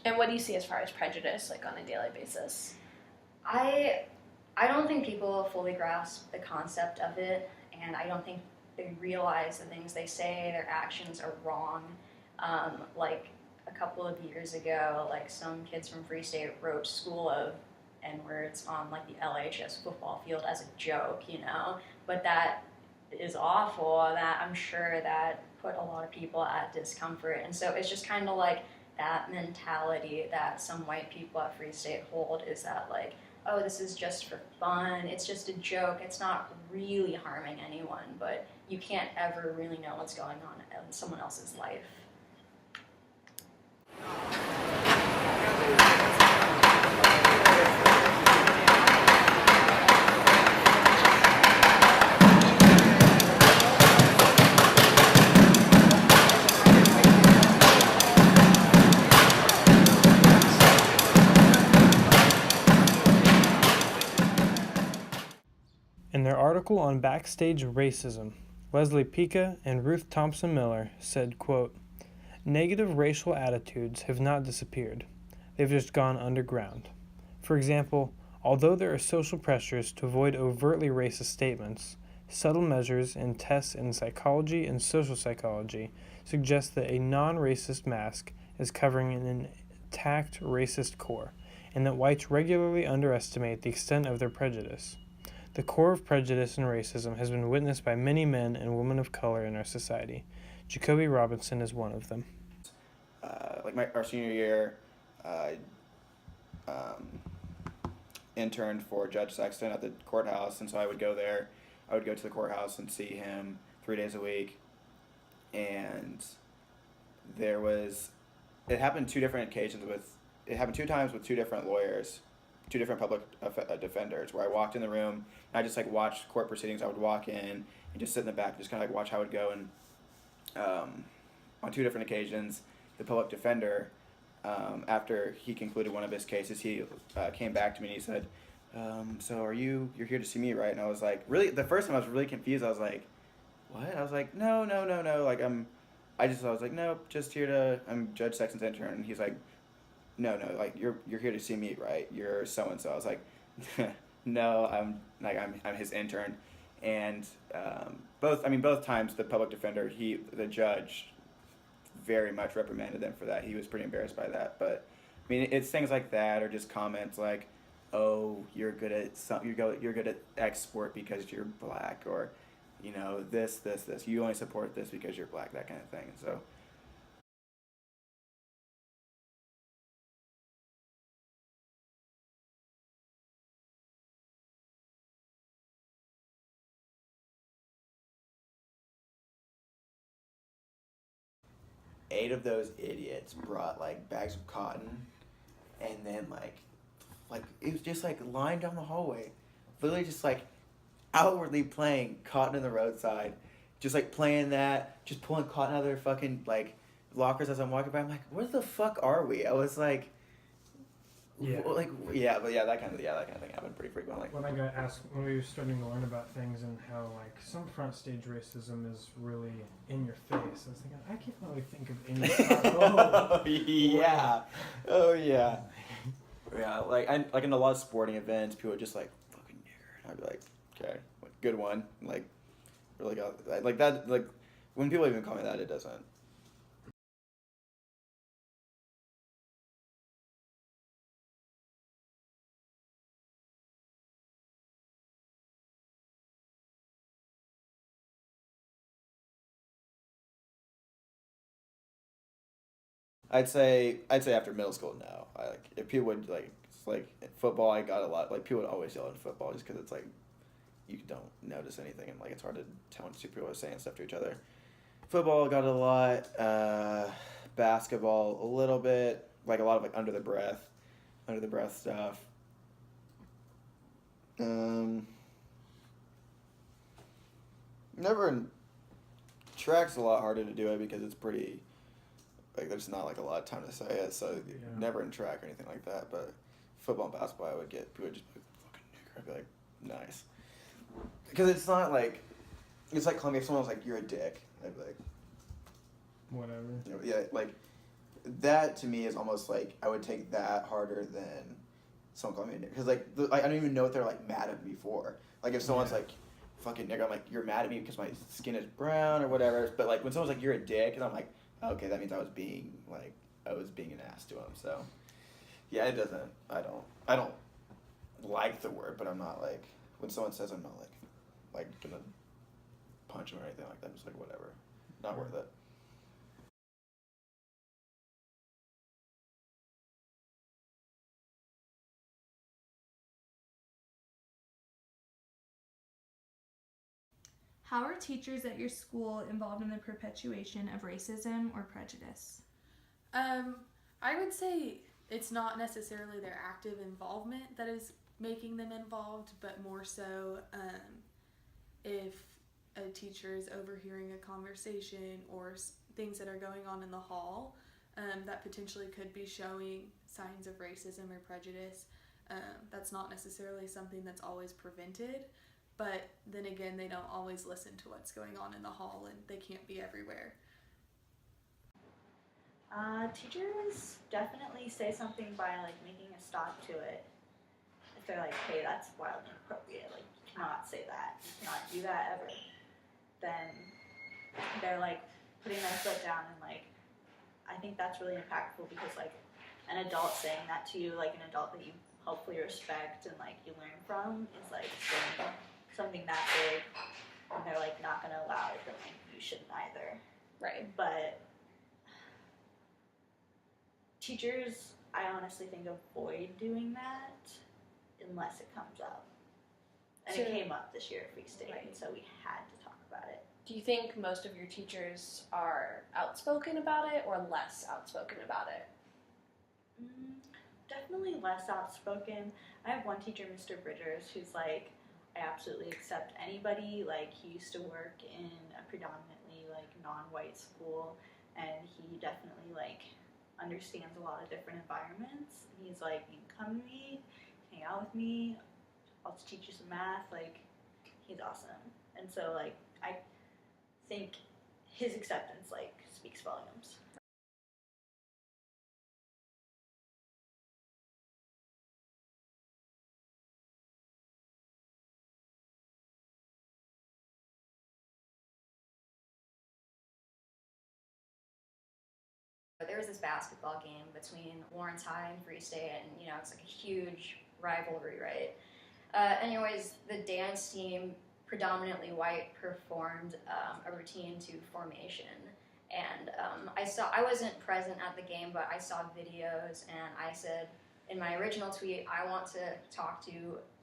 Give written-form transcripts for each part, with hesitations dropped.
And what do you see as far as prejudice, like, on a daily basis? I don't think people fully grasp the concept of it, and I don't think they realize the things they say, their actions are wrong. Like a couple of years ago, like some kids from Free State wrote "School of N-words" on like the LHS football field as a joke, But that is awful. That I'm sure that put a lot of people at discomfort, and so it's just kind of like that mentality that some white people at Free State hold is that like, oh, this is just for fun, it's just a joke, it's not really harming anyone, but you can't ever really know what's going on in someone else's life. In their article on backstage racism, Leslie Pica and Ruth Thompson Miller said, quote, "Negative racial attitudes have not disappeared. They've just gone underground. For example, although there are social pressures to avoid overtly racist statements, subtle measures and tests in psychology and social psychology suggest that a non-racist mask is covering an intact racist core, and that whites regularly underestimate the extent of their prejudice. The core of prejudice and racism has been witnessed by many men and women of color in our society. Jacoby Robinson is one of them." Our senior year, I interned for Judge Sexton at the courthouse, and so I would go there. I would go to the courthouse and see him 3 days a week, and it happened two times with two different lawyers, two different public defenders, where I walked in the room and I just like watched court proceedings. I would walk in and just sit in the back and just kind of like watch how it would go. And on two different occasions, the public defender, after he concluded one of his cases, he came back to me and he said, "So you're here to see me, right?" And I was like, really, the first time I was really confused. I was like, "What?" I was like, no. Like I was like, "No, just here I'm Judge Sexton's intern." And he's like, no, like you're here to see me, right? You're so and so. I was like, no, I'm his intern, and both times the public defender, the judge, very much reprimanded them for that. He was pretty embarrassed by that, but I mean it's things like that, or just comments like, "Oh, you're good at X sport because you're black," or this. You only support this because you're black, that kind of thing. So. 8 of those idiots brought like bags of cotton, and then like it was just like lying down the hallway, literally just like outwardly playing Cotton in the Roadside, just like playing that, just pulling cotton out of their fucking like lockers as I'm walking by. I'm like, where the fuck are we? I was like, that kind of thing happened pretty frequently. When I got asked, when we were starting to learn about things and how like some front stage racism is really in your face, I was thinking, I can't really think of any. Oh yeah. Yeah, like in a lot of sporting events, people are just like, "Fucking nigger," and I'd be like, "Okay, good one." Like, really got like that. Like when people even call me that, it doesn't. I'd say after middle school, no. If people would football, I got a lot. Like people would always yell at football just because it's like you don't notice anything and like it's hard to tell when two people are saying stuff to each other. Football got a lot. Basketball a little bit. Like a lot of like under the breath stuff. Track's a lot harder to do it because it's pretty. Like there's not like a lot of time to say it, so never in track or anything like that. But football and basketball, people would just be like, "Fucking nigger." I'd be like, "Nice," because it's not like calling me if someone was like, "You're a dick." I'd be like, whatever. Yeah, like that to me is almost like I would take that harder than someone calling me a nigger, because like I don't even know what they're like mad at me for. Like if someone's like fucking nigger, I'm like, you're mad at me because my skin is brown or whatever. But like when someone's like, you're a dick, and I'm like, okay, that means I was being an ass to him. So yeah, it doesn't. I don't like the word, but I'm not like, when someone says, I'm not like gonna punch him or anything like that. I'm just like, whatever, not worth it. How are teachers at your school involved in the perpetuation of racism or prejudice? I would say it's not necessarily their active involvement that is making them involved, but more so if a teacher is overhearing a conversation or things that are going on in the hall that potentially could be showing signs of racism or prejudice. That's not necessarily something that's always prevented, but then again, they don't always listen to what's going on in the hall, and they can't be everywhere. Teachers definitely say something by like making a stop to it. If they're like, hey, that's wildly inappropriate, like you cannot say that, you cannot do that ever, then they're like putting their foot down, and like I think that's really impactful, because like an adult saying that to you, like an adult that you hopefully respect and like you learn from, is like saying something that big, and they're like not gonna allow it, then like you shouldn't either. Right. But teachers, I honestly think, avoid doing that unless it comes up. And it came up this year at Free State, Right. and so we had to talk about it. Do you think most of your teachers are outspoken about it or less outspoken about it? Definitely less outspoken. I have one teacher, Mr. Bridgers, who's like, I absolutely accept anybody. Like, he used to work in a predominantly like non-white school, and he definitely like understands a lot of different environments. And he's like, you can come to me, hang out with me, I'll teach you some math. Like, he's awesome. And so like I think his acceptance like speaks volumes. There was this basketball game between Lawrence High and Free State, and you know, it's like a huge rivalry, right? Anyways, the dance team, predominantly white, performed a routine to formation, and I wasn't present at the game, but I saw videos, and I said in my original tweet, I want to talk to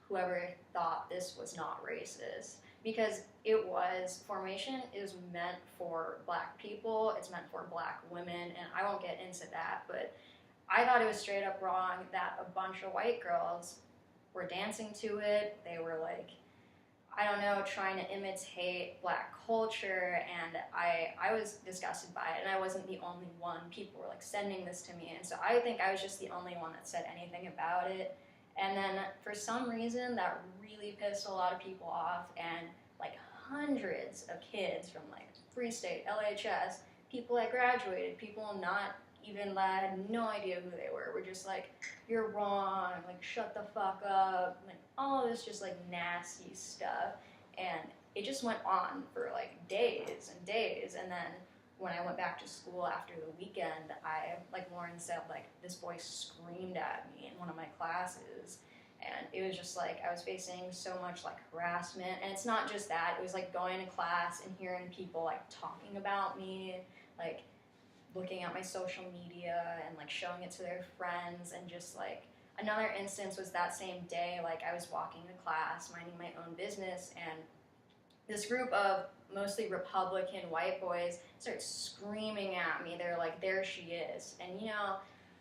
whoever thought this was not racist, because it was. Formation is meant for black people, it's meant for black women, and I won't get into that, but I thought it was straight up wrong that a bunch of white girls were dancing to it. They were like, I don't know, trying to imitate black culture, and I was disgusted by it, and I wasn't the only one. People were like sending this to me, and so I think I was just the only one that said anything about it. And then for some reason that really pissed a lot of people off, and like hundreds of kids from like Free State, LHS, people that graduated, people not even that had no idea who they were just like, you're wrong, like shut the fuck up, like all this just like nasty stuff. And it just went on for like days and days, and then when I went back to school after the weekend, like Lauren said, like this boy screamed at me in one of my classes, and it was just like I was facing so much like harassment. And it's not just that, it was like going to class and hearing people like talking about me, like looking at my social media and like showing it to their friends. And just like another instance was that same day, like I was walking to class minding my own business, and this group of mostly Republican white boys start screaming at me. They're like, there she is. And you know,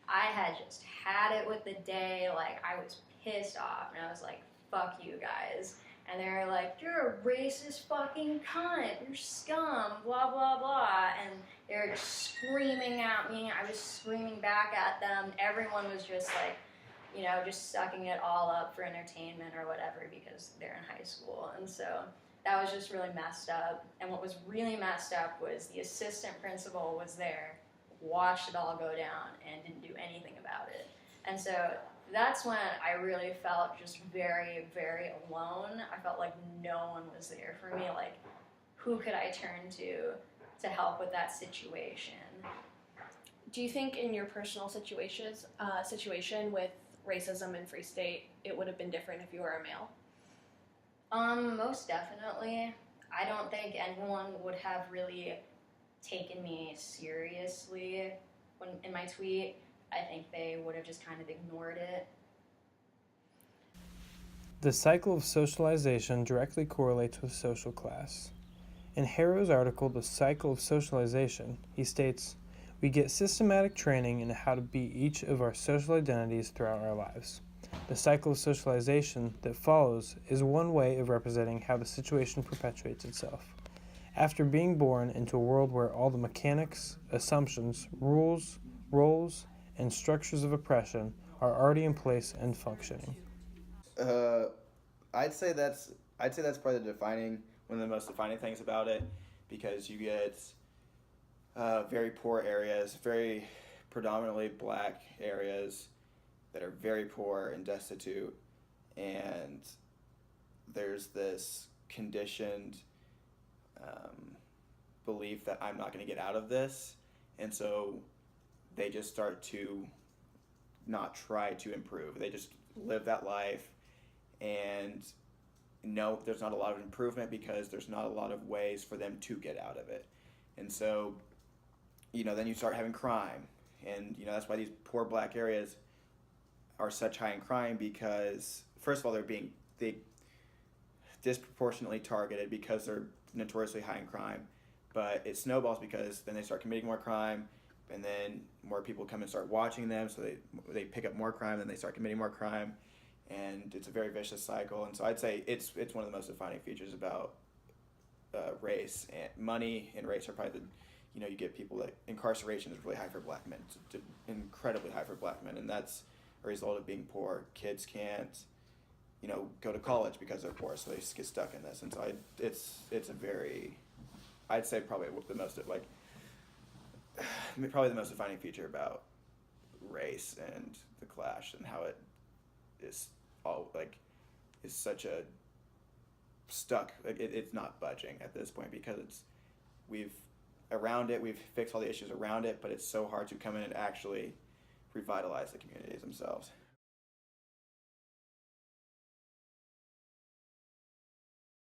I had just had it with the day. Like I was pissed off, and I was like, fuck you guys. And they were like, you're a racist fucking cunt, you're scum, blah blah blah. And they were just screaming at me. I was screaming back at them. Everyone was just like, you know, just sucking it all up for entertainment or whatever, because they're in high school. And so that was just really messed up. And what was really messed up was the assistant principal was there watched it all go down and didn't do anything about it. And so that's when I really felt just very, very alone. I felt like no one was there for me. Like, who could I turn to help with that situation? Do you think in your personal situation with racism in Free State, it would have been different if you were a male? Most definitely. I don't think anyone would have really taken me seriously in my tweet. I think they would have just kind of ignored it. The cycle of socialization directly correlates with social class. In Harrow's article, The Cycle of Socialization, he states, "We get systematic training in how to be each of our social identities throughout our lives. The cycle of socialization that follows is one way of representing how the situation perpetuates itself. After being born into a world where all the mechanics, assumptions, rules, roles, and structures of oppression are already in place and functioning." I'd say that's probably one of the most defining things about it, because you get very poor areas, very predominantly black areas that are very poor and destitute, and there's this conditioned belief that I'm not going to get out of this, and so they just start to not try to improve. They just live that life, and no, there's not a lot of improvement because there's not a lot of ways for them to get out of it. And so, then you start having crime, and that's why these poor black areas are such high in crime, because first of all they disproportionately targeted because they're notoriously high in crime, but it snowballs because then they start committing more crime, and then more people come and start watching them, so they pick up more crime, and they start committing more crime, and it's a very vicious cycle. And so I'd say it's one of the most defining features about race. And money and race are probably you get people that incarceration is really high for black men, incredibly high for black men, and that's a result of being poor. Kids can't go to college because they're poor, so they just get stuck in this. And so it's a very, I'd say probably the most defining feature about race and the clash, and how it is all is such a stuck. It's not budging at this point, because we've fixed all the issues around it, but it's so hard to come in and actually revitalize the communities themselves.